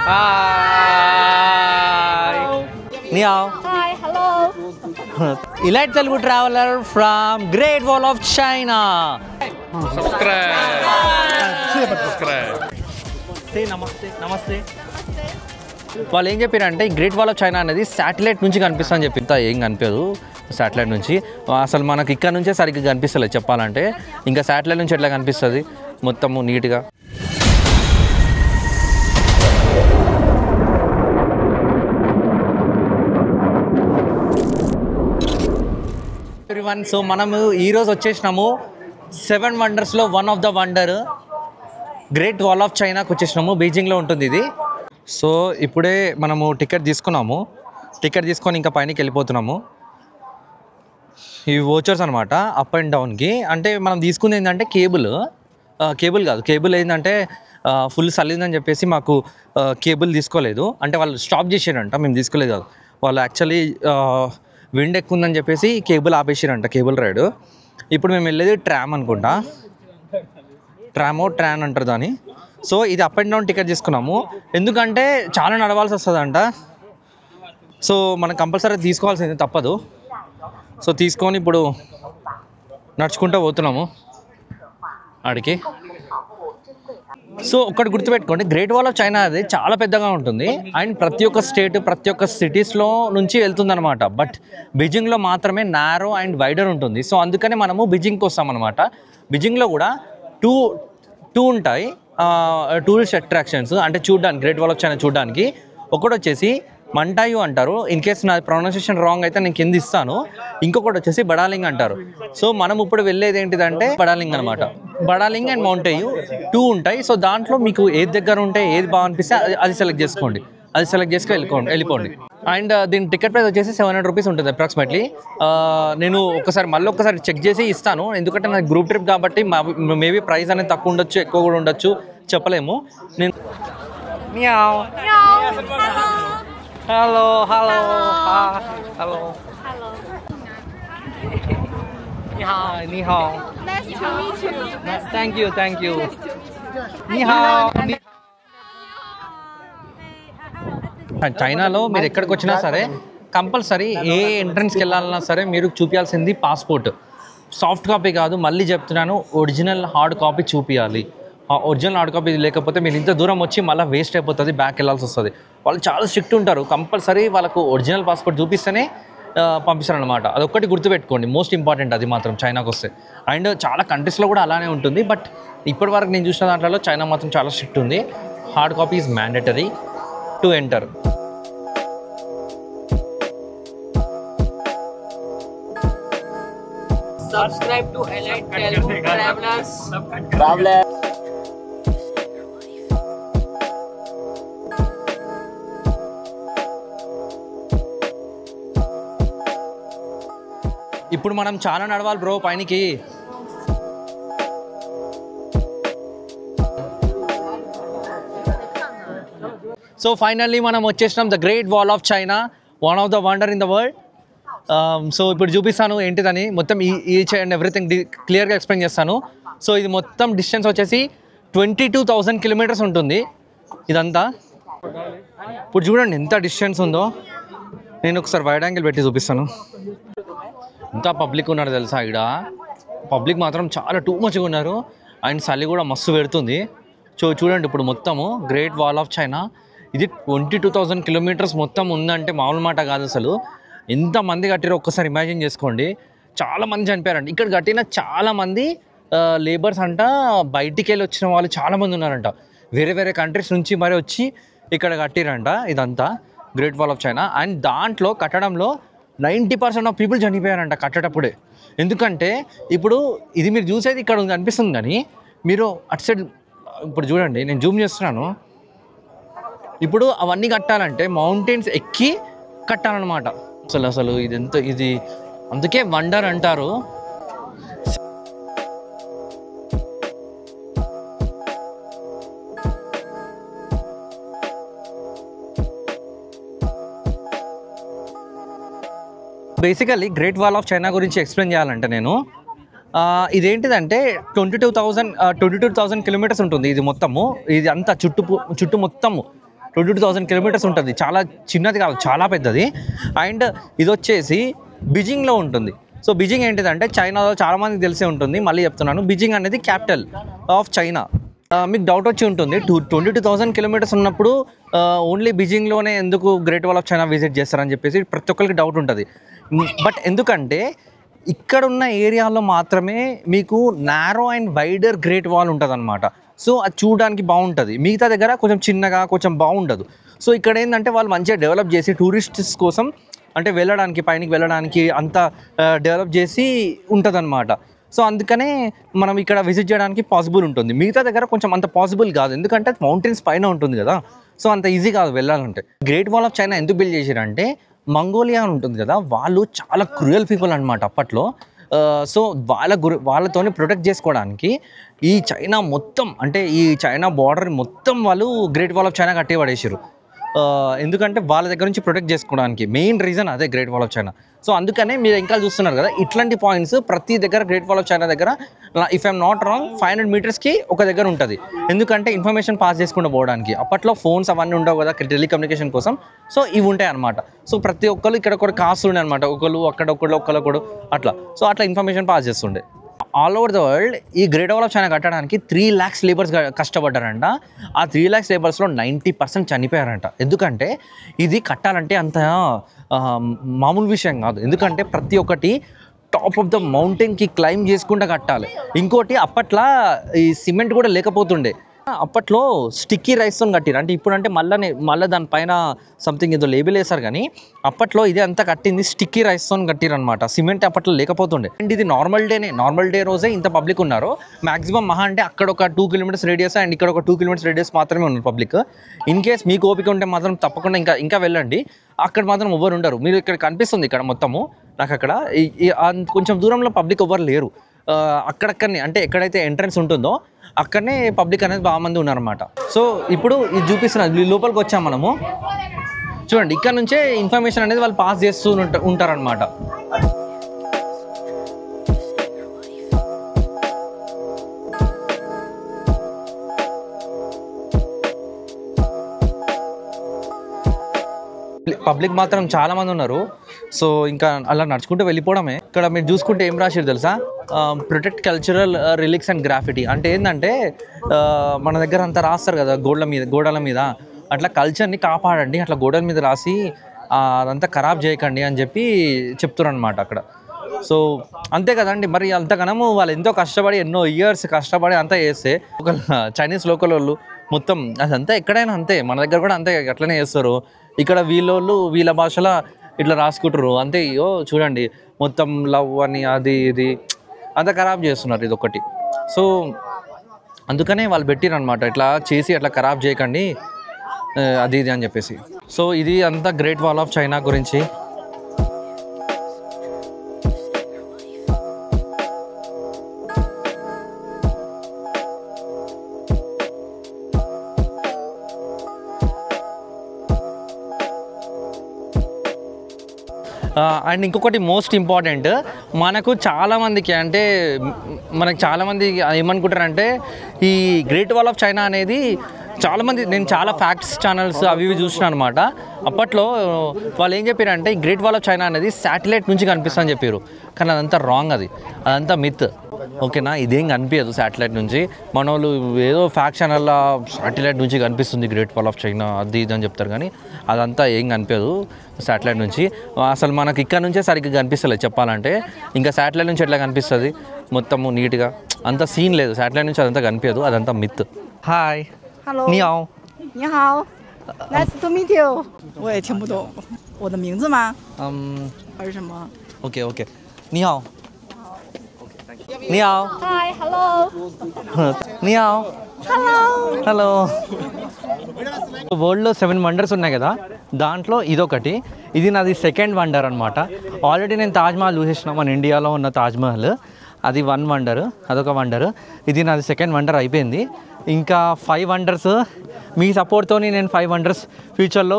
Hi. Ni hao. Hi, hello. Elite Telugu traveler from Great Wall of China. Subscribe. Say namaste. Namaste. వాళ్ళు ఏం చెప్పారంటే ఈ great wall of China అనేది satellite నుంచి కనిపిస్తా అని చెప్పి ఏం కనిపించదు శాటిలైట్ నుంచి అసలు మనకి ఇక్కడ నుంచే సరిగ్గా కనిపిస్తలేదు చెప్పాలంటే ఇంకా శాటిలైట్ నుంచి ఎట్లా కనిపిస్తుంది మొత్తము నీట్గా ఎవ్రీవన్ సో మనము ఈరోజు వచ్చేసినాము 7 వండర్స్లో one of the wonder great wall of చైనాకి వచ్చేసినాము బీజింగ్లో ఉంటుంది ఇది సో ఇప్పుడే మనము టికెట్ తీసుకున్నాము టికెట్ తీసుకొని ఇంకా పైనకి వెళ్ళిపోతున్నాము ఇవి వోచర్స్ అనమాట అప్ అండ్ డౌన్కి అంటే మనం తీసుకుంది ఏంటంటే కేబుల్ కాదు కేబుల్ ఏంటంటే ఫుల్ సలిందని చెప్పేసి మాకు కేబుల్ తీసుకోలేదు అంటే వాళ్ళు స్టాప్ చేసారంట మేము తీసుకోలేదు కాదు వాళ్ళు యాక్చువల్లీ విండ్ ఎక్కువ ఉందని చెప్పేసి కేబుల్ ఆపేసారంట కేబుల్ రైడ్ ఇప్పుడు మేము వెళ్ళేది ట్రామ్ అనుకుంటా ట్రాన్ అంటారు దాన్ని సో ఇది అప్ అండ్ డౌన్ టికెట్ తీసుకున్నాము ఎందుకంటే చాలా నడవాల్సి వస్తుందంట సో మనం కంపల్సరీ తీసుకోవాల్సింది తప్పదు సో తీసుకొని ఇప్పుడు నడుచుకుంటూ పోతున్నాము ఆడికి సో ఒకటి గుర్తుపెట్టుకోండి గ్రేట్ వాల్ ఆఫ్ చైనా అది చాలా పెద్దగా ఉంటుంది అండ్ ప్రతి ఒక్క స్టేట్ ప్రతి ఒక్క సిటీస్లో నుంచి వెళ్తుందన్నమాట బట్ బీజింగ్లో మాత్రమే నారో అండ్ వైడర్ ఉంటుంది సో అందుకనే మనము బీజింగ్కి వస్తామన్నమాట బీజింగ్లో కూడా టూ ఉంటాయి టూరిస్ట్ అట్రాక్షన్స్ అంటే చూడడానికి గ్రేట్ వాల్ ఆఫ్ చైనా చూడడానికి ఒకటి వచ్చేసి మంటాయు అంటారు ఇన్ కేస్ నా ప్రొనౌన్సియేషన్ రాంగ్ అయితే నేను కింద ఇస్తాను ఇంకొకటి వచ్చేసి బడాలింగ్ అంటారు సో మనం ఇప్పుడు వెళ్ళేది ఏంటిదంటే బడాలింగ్ అనమాట బడాలింగ్ అండ్ మౌంటేయు 2 ఉంటాయి సో దాంట్లో మీకు ఏది దగ్గర ఉంటే ఏది బాగా అనిపిస్తే అది సెలెక్ట్ చేసుకోండి అది సెలెక్ట్ చేసుకుని వెళ్ళిపోండి అండ్ దీని టికెట్ ప్రైస్ వచ్చేసి 700 రూపీస్ ఉంటుంది అప్రాక్సిమేట్లీ నేను మళ్ళీ ఒకసారి చెక్ చేసి ఇస్తాను ఎందుకంటే నాకు గ్రూప్ ట్రిప్ కాబట్టి మేబీ ప్రైస్ అనేది తక్కువ ఉండొచ్చు ఎక్కువ కూడా ఉండొచ్చు చెప్పలేము నేను హలో హలో హలో Hello. నీ have Nice to meet you. Thank you నీ హావ్ చైనాలో మీరు ఎక్కడికి వచ్చినా సరే కంపల్సరీ ఏ ఎంట్రన్స్కి వెళ్ళాలన్నా సరే మీరు చూపించాల్సింది పాస్పోర్ట్ సాఫ్ట్ కాపీ కాదు మళ్ళీ చెప్తున్నాను ఒరిజినల్ హార్డ్ కాపీ చూపించాలి ఒరిజినల్ హార్డ్ కాపీ లేకపోతే మీరు ఇంత దూరం వచ్చి మళ్ళీ వేస్ట్ అయిపోతుంది బ్యాక్ వెళ్ళాల్సి వస్తుంది వాళ్ళు చాలా స్ట్రిక్ట్ ఉంటారు కంపల్సరీ వాళ్ళకు ఒరిజినల్ పాస్పోర్ట్ చూపిస్తేనే పంపిస్తారనమాట అదొక్కటి గుర్తుపెట్టుకోండి మోస్ట్ ఇంపార్టెంట్ అది మాత్రం చైనాకు వస్తే అండ్ చాలా కంట్రీస్లో కూడా అలానే ఉంటుంది బట్ ఇప్పటి వరకు నేను చూసిన దాంట్లో చైనా మాత్రం చాలా స్ట్రిక్ట్ ఉంది hard copy is mandatory to enter Subscribe to Elite Telugu Travelers. ఇప్పుడు మనం చాలా నడవాలి బ్రో పైనకి సో ఫైనల్లీ మనం వచ్చేసినాం the great wall of China one of the wonder in the world so ఇప్పుడు చూపిస్తాను ఏంటిదని మొత్తం ఈచ్ అండ్ ఎవ్రీథింగ్ క్లియర్గా ఎక్స్ప్లెయిన్ చేస్తాను సో ఇది మొత్తం డిస్టెన్స్ వచ్చేసి 22,000 కిలోమీటర్స్ ఉంటుంది ఇదంతా ఇప్పుడు చూడండి ఎంత డిస్టెన్స్ ఉందో నేను ఒకసారి వైడ్ యాంగిల్ పెట్టి చూపిస్తాను ఎంత పబ్లిక్ ఉన్నారు తెలుసా ఇక్కడ పబ్లిక్ మాత్రం చాలా టూ మచ్గా ఉన్నారు అండ్ చలి కూడా మస్తు పెడుతుంది సో చూడండి ఇప్పుడు మొత్తము గ్రేట్ వాల్ ఆఫ్ చైనా ఇది 22,000 కిలోమీటర్స్ మొత్తం ఉందంటే మామూలు మాట కాదు అసలు ఎంతమంది కట్టారో ఒక్కసారి ఇమాజిన్ చేసుకోండి చాలామంది చనిపోయారంట ఇక్కడ కట్టిన చాలామంది లేబర్స్ అంట బయటికి వెళ్ళి వచ్చిన వాళ్ళు చాలామంది ఉన్నారంట వేరే వేరే కంట్రీస్ నుంచి మరి వచ్చి ఇక్కడ కట్టిరంట ఇదంతా great wall of China and దాంట్లో కట్టడంలో 90% ఆఫ్ పీపుల్ చనిపోయారంట కట్టేటప్పుడే ఎందుకంటే ఇప్పుడు ఇది మీరు చూసేది ఇక్కడ అనిపిస్తుంది కానీ మీరు అటు సైడ్ ఇప్పుడు చూడండి నేను జూమ్ చేస్తున్నాను ఇప్పుడు అవన్నీ కట్టాలంటే మౌంటైన్స్ ఎక్కి కట్టాలన్నమాట అసలు ఇది అందుకే వండర్ అంటారు basically great wall of China గురించి ఎక్స్ప్లెయిన్ చేయాలంటే నేను ఇదేంటిదంటే 22,000 కిలోమీటర్స్ ఉంటుంది ఇది మొత్తము ఇది అంతా చుట్టూ మొత్తము 22,000 కిలోమీటర్స్ ఉంటుంది. చాలా చిన్నది కాదు, చాలా పెద్దది. అండ్ ఇది వచ్చేసి బీజింగ్లో ఉంటుంది. సో బీజింగ్ ఏంటిదంటే చైనాలో చాలామందికి తెలిసే ఉంటుంది, మళ్ళీ చెప్తున్నాను. బీజింగ్ అనేది క్యాపిటల్ ఆఫ్ చైనా. మీకు డౌట్ వచ్చి ఉంటుంది 22,000 కిలోమీటర్స్ ఉన్నప్పుడు ఓన్లీ బీజింగ్లోనే ఎందుకు great wall of China visit చేస్తారని చెప్పేసి ప్రతి ఒక్కరికి డౌట్ ఉంటుంది. బట్ ఎందుకంటే ఇక్కడున్న ఏరియాలో మాత్రమే మీకు narrow and wider great wall ఉంటుంది అనమాట. సో అది చూడడానికి బాగుంటుంది. మిగతా దగ్గర కొంచెం చిన్నగా కొంచెం బాగుండదు. సో ఇక్కడ ఏంటంటే వాళ్ళు మంచిగా డెవలప్ చేసి టూరిస్ట్స్ కోసం అంటే వెళ్ళడానికి పైనకి వెళ్ళడానికి అంతా డెవలప్ చేసి ఉంటుందన్నమాట. సో అందుకనే మనం ఇక్కడ విజిట్ చేయడానికి పాసిబుల్ ఉంటుంది. మిగతా దగ్గర కొంచెం అంత పాసిబుల్ కాదు, ఎందుకంటే మౌంటైన్స్ పైన ఉంటుంది కదా. సో అంత ఈజీ కాదు వెళ్ళాలంటే. గ్రేట్ వాల్ ఆఫ్ చైనా ఎందుకు బిల్డ్ చేశారంటే మంగోలియా అని ఉంటుంది కదా, వాళ్ళు చాలా క్రూయల్ పీపుల్ అనమాట అప్పట్లో. సో వాళ్ళతోని ప్రొటెక్ట్ చేసుకోవడానికి ఈ చైనా మొత్తం అంటే ఈ చైనా బార్డర్ మొత్తం వాళ్ళు గ్రేట్ వాల్ ఆఫ్ చైనా కట్టి పడేసారు. ఎందుకంటే వాళ్ళ దగ్గర నుంచి ప్రొటెక్ట్ చేసుకోవడానికి మెయిన్ రీజన్ అదే great wall of China. So అందుకనే మీరు ఇంకా చూస్తున్నారు కదా ఇట్లాంటి పాయింట్స్ ప్రతి దగ్గర గ్రేట్ వాల్ ఆఫ్ చైనా దగ్గర ఇఫ్ ఐఎమ్ నాట్ రాంగ్ 500 మీటర్స్కి ఒక దగ్గర ఉంటుంది. ఎందుకంటే ఇన్ఫర్మేషన్ పాస్ చేసుకుంటూ పోవడానికి. అప్పట్లో ఫోన్స్ అవన్నీ ఉండవు కదా టెలికమ్యూనికేషన్ కోసం. సో ఇవి ఉంటాయి అనమాట. సో ప్రతి ఒక్కరు ఇక్కడ ఒక కాస్ట్ ఉండే అనమాట, ఒకళ్ళు ఒకళ్ళు అట్లా. సో అట్లా ఇన్ఫర్మేషన్ పాస్ చేస్తుండే. ఆల్ ఓవర్ ద వరల్డ్ ఈ గ్రేట్ వాల్ ఆఫ్ చైనా కట్టడానికి 3 lakhs లేబర్స్ కష్టపడ్డారంట. ఆ 3 lakhs లేబర్స్లో 90% చనిపోయారంట. ఎందుకంటే ఇది కట్టాలంటే అంత మామూలు విషయం కాదు. ఎందుకంటే ప్రతి ఒక్కటి టాప్ ఆఫ్ ద మౌంటైన్కి క్లైమ్ చేసుకుంటూ కట్టాలి. ఇంకోటి అప్పట్లో ఈ సిమెంట్ కూడా లేకపోతుండే. అప్పట్లో స్టిక్కీ రైస్తో కట్టిరు. అంటే ఇప్పుడు అంటే మళ్ళీ దానిపైన సంథింగ్ ఏదో లేబుల్ వేస్తారు, కానీ అప్పట్లో ఇదే అంతా కట్టింది స్టిక్కీ రైస్తో కట్టిరు అనమాట. సిమెంట్ అప్పట్లో లేకపోతుండే. అండ్ ఇది నార్మల్ డే రోజే ఇంత పబ్లిక్ ఉన్నారు. మ్యాక్సిమం మహా అంటే అక్కడ ఒక 2 kilometers రేడియస్ అండ్ ఇక్కడ ఒక 2 kilometers రేడియస్ మాత్రమే ఉన్నారు పబ్లిక్. ఇన్ కేస్ మీకు ఓపిక ఉంటే మాత్రం తప్పకుండా ఇంకా వెళ్ళండి. అక్కడ మాత్రం ఎవరు ఉండరు. మీరు ఇక్కడ కనిపిస్తుంది ఇక్కడ మొత్తము నాకు అక్కడ కొంచెం దూరంలో పబ్లిక్ ఎవరు లేరు. అక్కడక్కడనే అంటే ఎక్కడైతే ఎంట్రన్స్ ఉంటుందో అక్కడనే పబ్లిక్ అనేది బాగా మంది ఉన్నారన్నమాట. సో ఇప్పుడు ఇది చూపిస్తున్నది లోపలికి వచ్చాము మనము. చూడండి ఇక్కడ నుంచే ఇన్ఫర్మేషన్ అనేది వాళ్ళు పాస్ చేస్తూ ఉంటారనమాట. పబ్లిక్ మాత్రం చాలా మంది ఉన్నారు. సో ఇంకా అలా నడుచుకుంటూ వెళ్ళిపోవడమే. ఇక్కడ మీరు చూసుకుంటే ఏం రాసిరు తెలుసా, protect cultural relics and graffiti. అంటే ఏంటంటే మన దగ్గర అంతా రాస్తారు కదా గోడల మీద అట్లా కల్చర్ని కాపాడండి, అట్లా గోడల మీద రాసి అదంతా ఖరాబ్ చేయకండి అని చెప్పి చెప్తున్నారు అనమాట అక్కడ. సో అంతే కదండి, మరి అంతకనము వాళ్ళు ఎంతో కష్టపడి ఎన్నో ఇయర్స్ కష్టపడి అంతా చేస్తే ఒక చైనీస్ లోకల్ వాళ్ళు మొత్తం అదంతా ఎక్కడైనా అంతే, మన దగ్గర కూడా అంతే అట్లనే చేస్తారు. ఇక్కడ వీళ్ళ భాషలో ఇట్లా రాసుకుంటారు అంతే. చూడండి మొత్తం లవ్ అని అది ఇది అంతా ఖరాబ్ చేస్తున్నారు ఇది ఒకటి. సో అందుకనే వాళ్ళు పెట్టిరు అనమాట ఇట్లా చేసి అట్లా ఖరాబ్ చేయకండి అది ఇది అని చెప్పేసి. సో ఇది అంతా గ్రేట్ వాల్ ఆఫ్ చైనా గురించి. అండ్ ఇంకొకటి మోస్ట్ ఇంపార్టెంట్, మనకు చాలామందికి అంటే చాలామంది ఏమనుకుంటారంటే ఈ గ్రేట్ వాల్ ఆఫ్ చైనా అనేది చాలామంది, నేను చాలా ఫ్యాక్ట్స్ ఛానల్స్ అవి ఇవి చూసినాను అనమాట. అప్పట్లో వాళ్ళు ఏం చెప్పారంటే ఈ గ్రేట్ వాల్ ఆఫ్ చైనా అనేది శాటిలైట్ నుంచి కనిపిస్తా అని చెప్పారు. కానీ అదంతా రాంగ్, అదంతా మిత్. ఓకేనా, ఇదేం కనిపించదు శాటిలైట్ నుంచి. మన వాళ్ళు ఏదో ఫ్యాక్ట్ ఛానల్లో శాటిలైట్ నుంచి కనిపిస్తుంది గ్రేట్ వాల్ ఆఫ్ చైనా అది ఇది అని చెప్తారు, కానీ అదంతా ఏం కనిపించదు శాటిలైట్ నుంచి. అసలు మనకి ఇక్కడ నుంచే సరిగ్గా కనిపిస్తలేదు చెప్పాలంటే. ఇంకా శాటిలైట్ నుంచి ఎట్లా కనిపిస్తుంది మొత్తము నీట్గా, అంత సీన్ లేదు శాటిలైట్ నుంచి, అదంతా కనిపించదు, అదంతా myth. Hi. Hello. 你好。你好。Nice to meet you。我也听不懂我的名字吗？还是什么 OK。你好。你好。？Hi. Hello。你好。Hello。వరల్డ్లో 7 wonders ఉన్నాయి కదా, దాంట్లో ఇదొకటి. ఇది నాది సెకండ్ వండర్ అనమాట. ఆల్రెడీ నేను తాజ్మహల్ చూసేసిన, మన ఇండియాలో ఉన్న తాజ్మహల్, అది 1 వండర్, అదొక వండర్. ఇది నాది సెకండ్ వండర్ అయిపోయింది. ఇంకా 5 వండర్స్ మీ సపోర్ట్తో నేను 5 వండర్స్ ఫ్యూచర్లో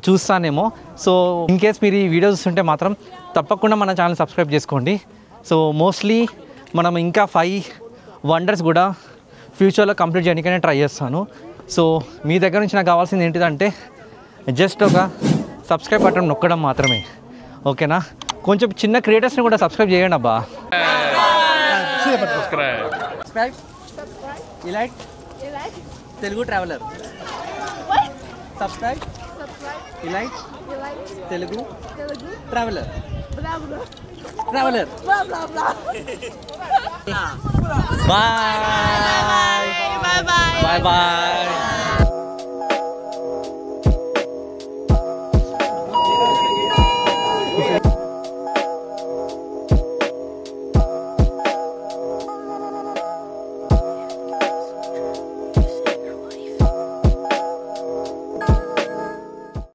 చూస్తానేమో. సో ఇన్ కేస్ మీరు ఈ వీడియో చూస్తుంటే మాత్రం తప్పకుండా మన ఛానల్ సబ్స్క్రైబ్ చేసుకోండి. సో మోస్ట్లీ మనం ఇంకా 5 వండర్స్ కూడా ఫ్యూచర్లో కంప్లీట్ చేయడానికనే ట్రై చేస్తాను. సో మీ దగ్గర నుంచి నాకు కావాల్సింది ఏంటిదంటే జస్ట్ ఒక సబ్స్క్రైబ్ బటన్ నొక్కడం మాత్రమే, ఓకేనా? కొంచెం చిన్న క్రియేటర్స్ని కూడా సబ్స్క్రైబ్ చేయండి అబ్బా. Subscribe elite Telugu traveller. Subscribe elite Telugu traveller. Traveller. Bye bye bye.